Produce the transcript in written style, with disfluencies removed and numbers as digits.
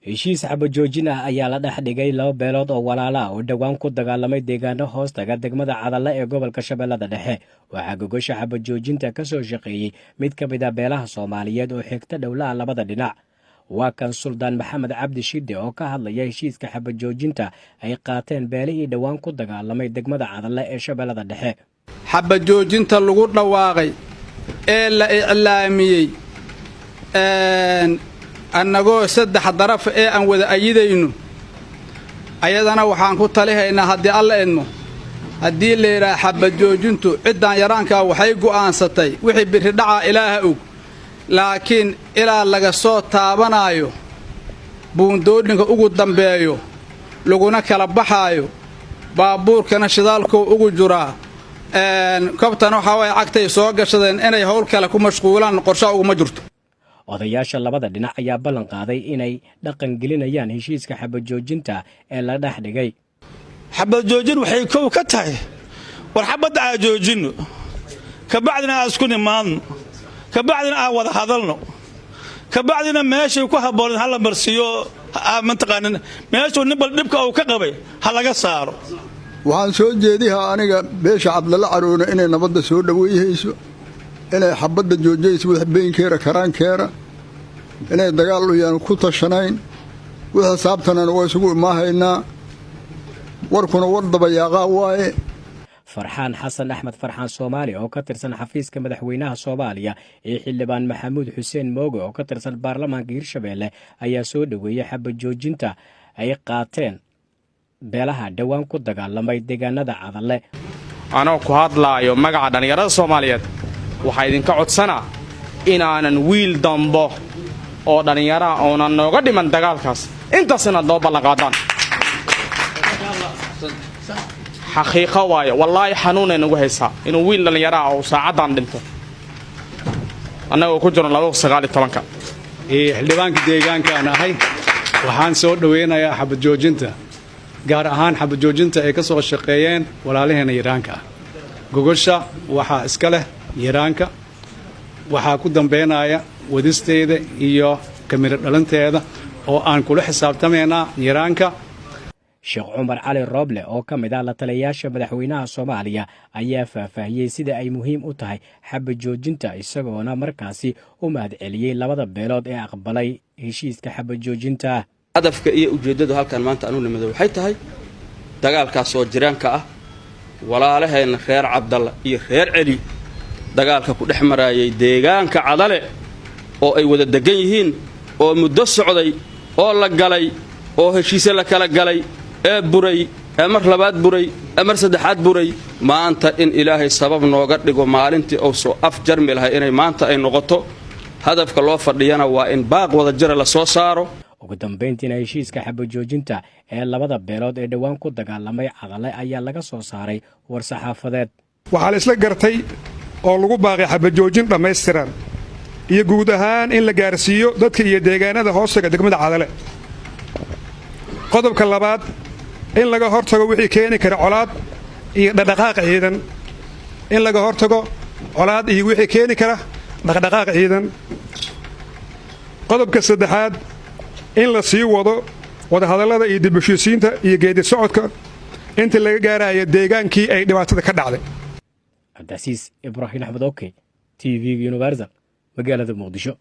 heshiis xabajoojin ah ayaa la dhex dhigay laba beelood oo walaalo ah oo dhowaan ku dagaalamay deegaano hoostaga degmada Cadalle ee gobolka Shabeellada Dhexe. Waxaa gogosha xabajoojinta ka soo shaqeeyay mid ka mid ah beelaha Soomaaliyeed oo xigta dhowlaha labada dhinac. Waa kan Suldaan Maxamed Cabdi Shide oo ka hadlaya heshiiska xabajoojinta ay qaateen beelihii dhowaan ku dagaalamay degmada Cadalle ee Shabeellada Dhexe. xabajoojinta lagu dhawaaqay ee la iclaamiyay annagoo saddex daraf ee aan wada ayidayno ayadana waxaan ku talihaynaa haddii alla idmo haddii la yidhaha xabajoojintu ciddaan yaraankaa waxay go'aansatay wixii birri dhacaa ilaaha og laakiin ilaa laga soo taabanaayo buundoodhinka ugu dambeeyo laguna kala baxaayo baabuurkana shidaalkou ugu jiraa kobtana waxaa way cagtay soo gashadeen inay howl kale ku mashquulaan qorsha uguma jirto. Odayaasha labada dhinac ayaa ballan qaaday inay dhaqan gelinayaan heshiiska xabajoojinta ee la dhex dhigay. xabajoojin waxay koob ka tahay war xabad aan joojino ka bacdina aan isku nimaadno ka bacdina aan wada hadalno ka bacdina meeshay ku haboon hal marsiyo mantaqaanin meeshu nibal dhibka uu ka qabay hal laga saaro. waxaan soo jeedihaa aniga beesha Cabdalla Caroona inay nabadda soo dhaweeyayso inay xabadda joojiyayso wax beenkeera karaankeera inay dagaal u yaan ku tashanayn waxa saabtanana waa isugu imaahaynaa warkuna war dabayaaqa waaye. Farxaan Xasan Axmed Farxaan Soomaali oo ka tirsan xafiiska madaxweynaha Soomaaliya ee xildhibaan Maxamuud Xuseen Moogo oo ka tirsan baarlamaanka Hirshabeelle ayaa soo dhaweeyay xabajoojinta ay qaateen beelaha dhowaan ku dagaalamay deegaanada Cadalle. anoo ku hadlaayo magaca dhalinyarada Soomaaliyeed waxaa idinka codsanaa inaanan wiil dambo oo dhalinyara oonan nooga dhiman dagaalkaas intaasina doo ballan qaadaan. xaqiiqo waaye wallaahi xanuunay nagu haysaa inuu wiil dhalinyara oo saacadan dhinto annagoo ku jiro 2019 xildhibaanka deegaanka aan ahay waxaan soo dhaweynayaa xabajoojinta gaar ahaan xabajoojinta ay ka soo shaqeeyeen walaalaheena Iiraanka ah. gogosha waxaa iska leh Iiraanka waxaa ku dambeynaya wadisteeda iyo kamira dhalanteeda oo aan kula xisaabtamaynaa Iiraanka. Sheekh Umar Cali Roble oo ka mid ah la taliyayaasha madaxweynaha Soomaaliya ayaa faahfaahiyay sida ay muhiim u tahay xabajoojinta isagoona markaasi u mahadceliyay labada beelood ee aqbalay heshiiska xabajoojinta. hadafka iyo ujeedadu halkan maanta aanu nimado waxay tahay dagaalkaas oo jiraanka ah walaalaheena reer Cabdalla iyo reer Cali dagaalka ku dhex marayay deegaanka Cadalle oo ay wada degan yihiin oo muddo socday oo la galay oo heshiis la kala galay ee buray mar labaad buray mar saddexaad buray maanta in Ilaahay sabab nooga dhigo maalintii oo soo afjarmi lahay inay maanta ay noqoto hadafka loo fadhiyana waa in baaq wada jira la soo saaro. ugu dambeyntiina heshiiska xabajoojinta ee labada beelood ee dhowaan ku dagaalamay Cadalle ayaa laga soo saaray war saxaafadeed. waxaa la isla gartay oo lagu baaqay xabajoojin dhammaystiran iyo guud ahaan in la gaarsiiyo dadka iyo deegaanada hoostaga degmada Cadalle. qodobka labaad in laga hortago wixii keeni kara colaad iyo dhaqdhaqaaq ciidan in laga hortago colaad iyo wixii keeni kara dhaqdhaqaaq ciidan. qodobka saddexaad in la sii wado wada hadallada iyo dib u heshiisiinta iyo geedi socodka inta laga gaarayo deegaankii ay dhibaatada ka dhacday. Cabdicasiis Ibraahim Axmed Oke TV Universal magaalada Muqdisho.